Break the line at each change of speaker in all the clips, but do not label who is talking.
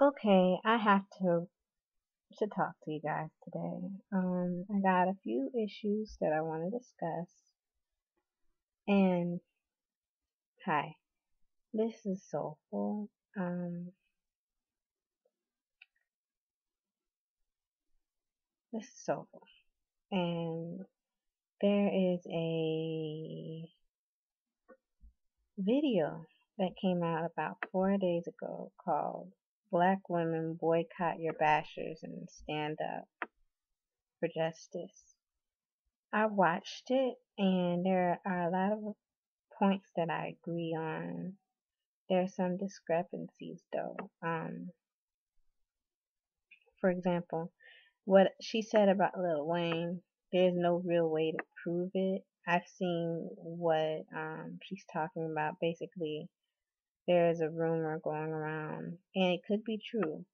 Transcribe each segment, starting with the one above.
Okay, I have to talk to you guys today. I got a few issues that I want to discuss. And hi, this is Soulful. Um, this is Soulful, and there is a video that came out about 4 days ago called "Black Women Boycott Your Bashers and Stand Up for Justice." I watched it, and there are a lot of points that I agree on. There's some discrepancies though. For example, what she said about Lil Wayne, there's no real way to prove it. I've seen what she's talking about. Basically, there is a rumor going around, and it could be true,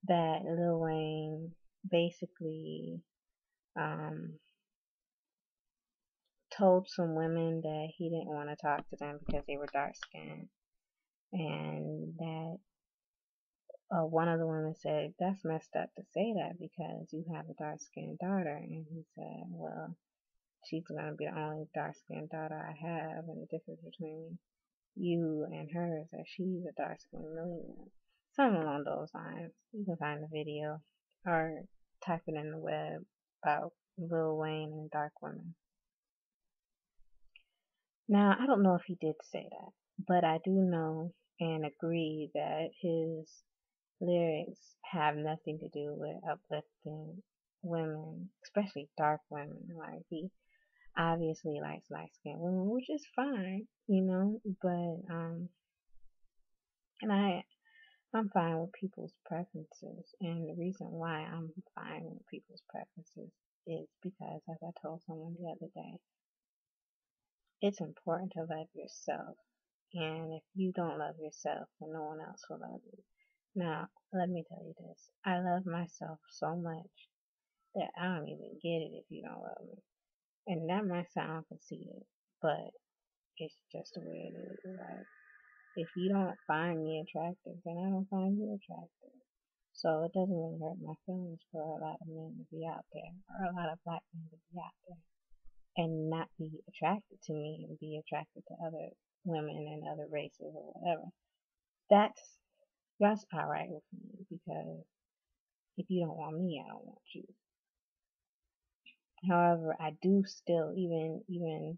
that Lil Wayne basically um, told some women that he didn't want to talk to them because they were dark skinned, and that one of the women said, "That's messed up to say that because you have a dark skinned daughter." And he said, "Well, she's going to be the only dark skinned daughter I have, and the difference between you and her is that she's a dark skinned millionaire." Something along those lines. You can find the video or type it in the web about Lil Wayne and dark women. Now, I don't know if he did say that, but I do know and agree that his lyrics have nothing to do with uplifting women, especially dark women. Like, he obviously likes light skinned women, which is fine, but and I'm fine with people's preferences, and the reason why I'm fine with people's preferences is because, as I told someone the other day, it's important to love yourself, and if you don't love yourself, then no one else will love you. Now, let me tell you this. I love myself so much that I don't even get it if you don't love me. And that might sound conceited, but it's just the way it is. Like, if you don't find me attractive, then I don't find you attractive. So it doesn't really hurt my feelings for a lot of men to be out there, or a lot of black men to be out there, and not be attracted to me and be attracted to other women and other races or whatever. That's that's alright with me, because if you don't want me, I don't want you. However, I do still, even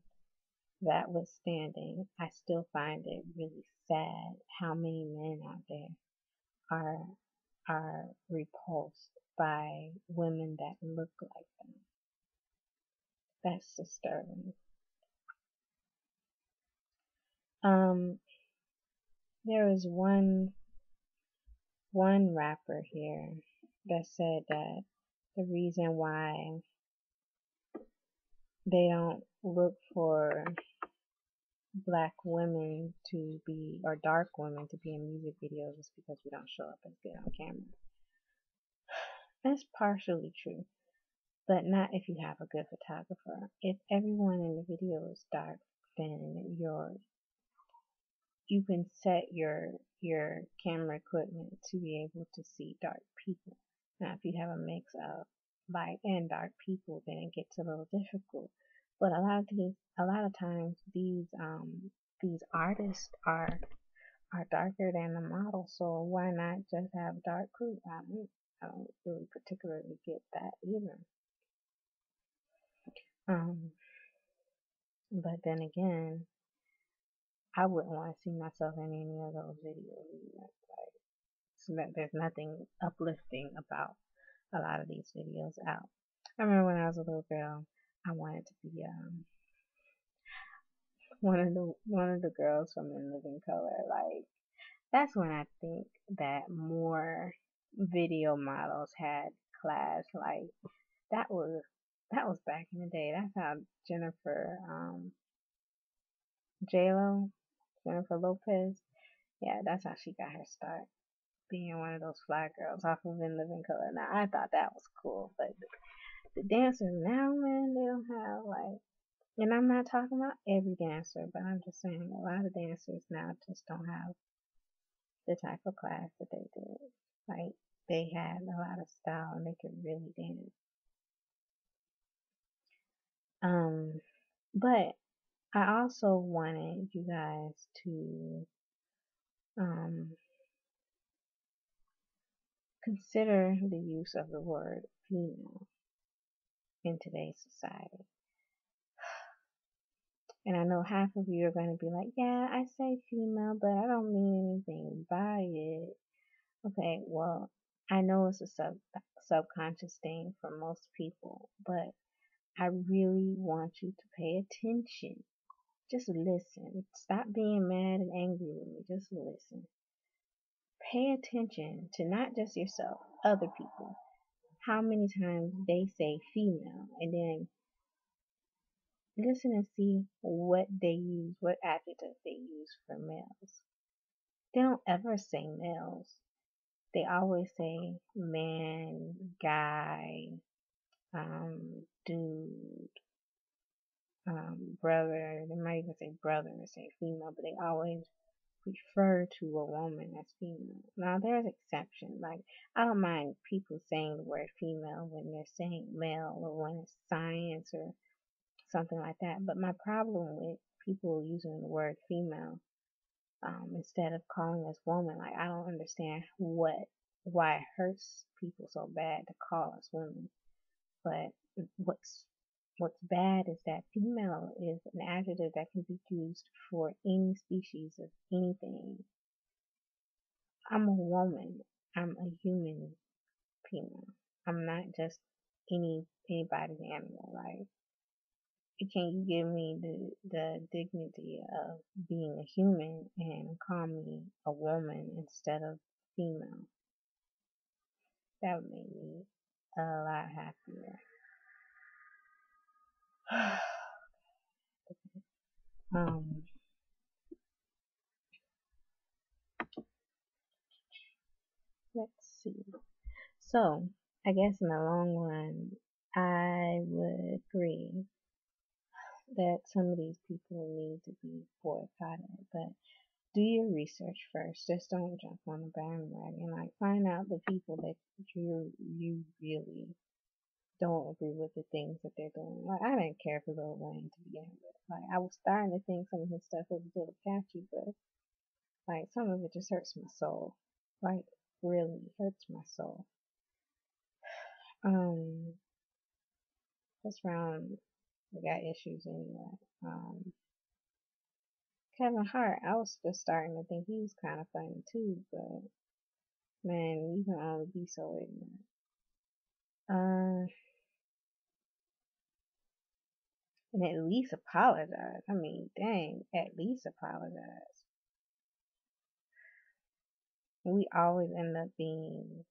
that withstanding, I still find it really sad how many men out there are repulsed by women that look like them. That's disturbing. Um, there was one rapper here that said that the reason why they don't look for black women to be, or dark women to be in music videos, is because we don't show up as good on camera. That's partially true, but not if you have a good photographer. If everyone in the video is dark, then you can set your camera equipment to be able to see dark people. Now, if you have a mix of light and dark people, then it gets a little difficult. But a lot of times, these artists are darker than the model, so why not just have dark crew? I don't really particularly get that either. Um, but then again, I wouldn't want to see myself in any of those videos either. Like, so that there's nothing uplifting about a lot of these videos out. I remember when I was a little girl, I wanted to be one of the girls from In Living Color. Like, that's when I think that more video models had class. Like, that was that was back in the day. That's how Jennifer J-Lo, Jennifer Lopez, yeah, that's how she got her start, being one of those fly girls off of In Living Color. Now, I thought that was cool, but the dancers now, man, they don't have, like, and I'm not talking about every dancer, but I'm just saying a lot of dancers now just don't have the type of class that they did. Like they had a lot of style and they could really dance. Um, but I also wanted you guys to um, consider the use of the word female in today's society. And I know half of you are going to be like, yeah, I say female, but I don't mean anything by it. Okay, well, I know it's a subconscious thing for most people, but I really want you to pay attention. Just listen. Stop being mad and angry with me. Just listen. Pay attention to not just yourself, other people. How many times they say female, and then listen and see what they use, what adjective they use for males. They don't ever say males. They always say man, guy, dude, brother. They might even say brother and say female, but they always refer to a woman as female. Now there's exceptions. Like I don't mind people saying the word female when they're saying male or when it's science or something like that. But my problem with people using the word female instead of calling us woman, like I don't understand why it hurts people so bad to call us women. But what's what's bad is that female is an adjective that can be used for any species of anything. I'm a woman. I'm a human female. I'm not just anybody's animal. Like, can you give me the dignity of being a human and call me a woman instead of female? That would make me a lot happier. um, let's see. So, I guess in the long run, I would agree that some of these people need to be boycotted, but do your research first. Just don't jump on the bandwagon. Like find out the people that you really don't agree with the things that they're doing. Like I didn't care for Lil Wayne to begin with. Like I was starting to think some of his stuff was a little catchy, but like some of it just hurts my soul. Like really hurts my soul. Um, what's wrong? We got issues anyway. Um, Kevin Hart, I was just starting to think he was kind of funny too, but man, you can only be so ignorant. Uh, and at least apologize. I mean, dang, at least apologize. We always end up being,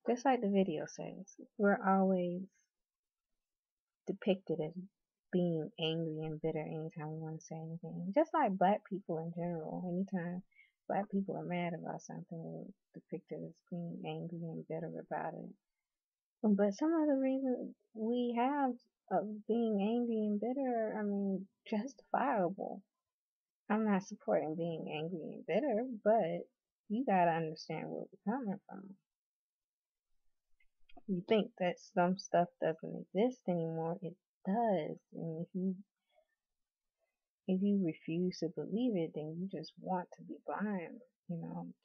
just like the video says, we're always depicted as being angry and bitter anytime we want to say anything. Just like black people in general, anytime black people are mad about something, we're depicted as being angry and bitter about it. But some of the reasons we have of being angry and bitter, I mean, justifiable. I'm not supporting being angry and bitter, but you gotta understand where we're coming from. You think that some stuff doesn't exist anymore, it does. And if you refuse to believe it, then you just want to be blind.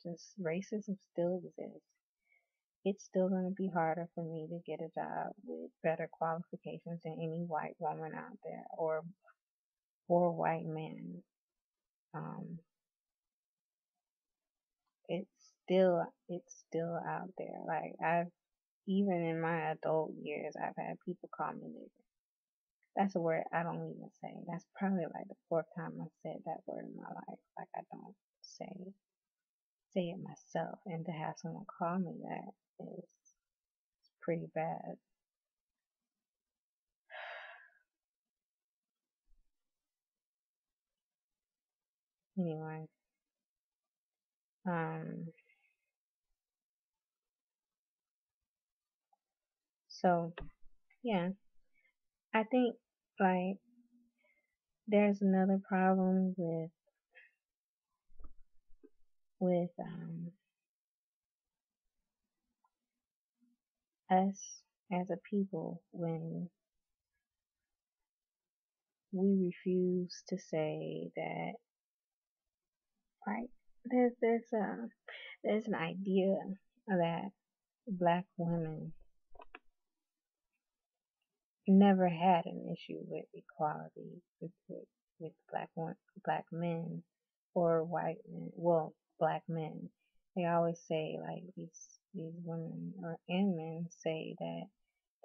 Just racism still exists. It's still going to be harder for me to get a job with better qualifications than any white woman out there or white man. Um, it's still out there. Like I've even in my adult years, I've had people call me nigger. That's a word I don't even say. That's probably like the fourth time I've said that word in my life. Like I don't say it myself, and to have someone call me that is pretty bad. Anyway, um, so yeah, I think like there's another problem with us as a people, when we refuse to say that, like, there's an idea that black women never had an issue with equality with black men or white men. Well, black men. They always say, like, these women and men say that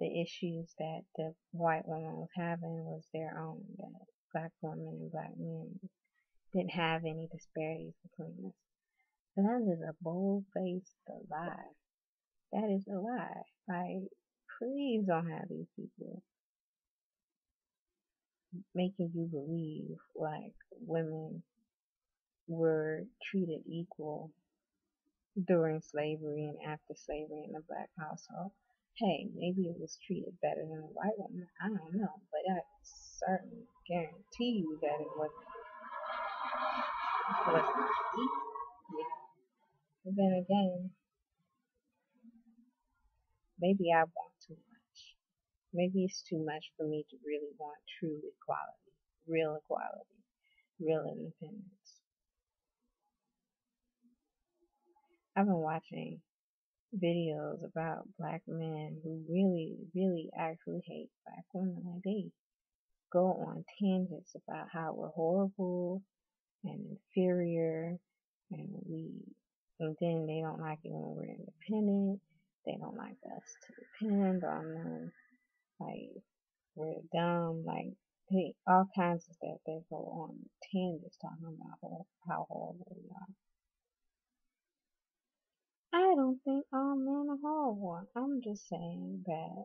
the issues that the white woman was having was their own. That black women and black men didn't have any disparities between us. And that is a bold-faced lie. That is a lie. Like, please don't have these people making you believe like women were treated equal during slavery and after slavery in the black household. Hey, maybe it was treated better than a white woman. I don't know, but I certainly guarantee you that it was equal. Yeah. But then again, maybe I want too much. Maybe it's too much for me to really want true equality, real independence. I've been watching videos about black men who really, really actually hate black women. Like, they go on tangents about how we're horrible and inferior, and then they don't like it when we're independent. They don't like us to depend on them. Like, we're dumb. Like, all kinds of stuff. They go on tangents talking about how horrible we are. I don't think all men are horrible. I'm just saying that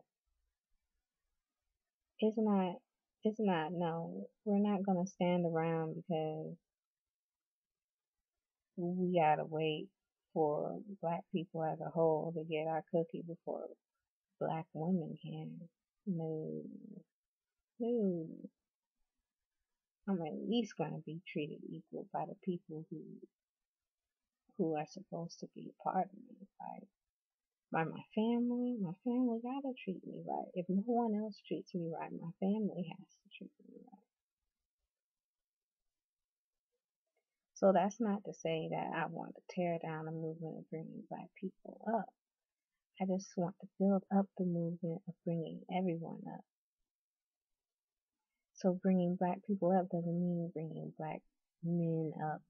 it's not, no, we're not gonna stand around because we gotta wait for black people as a whole to get our cookie before black women can. No, no. I'm at least gonna be treated equal by the people who are supposed to be a part of me. Like, by my family gotta treat me right. If no one else treats me right, my family has to treat me right. So that's not to say that I want to tear down the movement of bringing black people up. I just want to build up the movement of bringing everyone up. So bringing black people up doesn't mean bringing black men up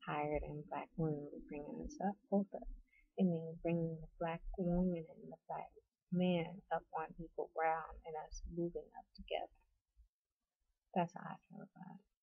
higher than black women, bringing us up both up. It means bringing the black woman and the black man up on equal ground and us moving up together. That's how I feel about it.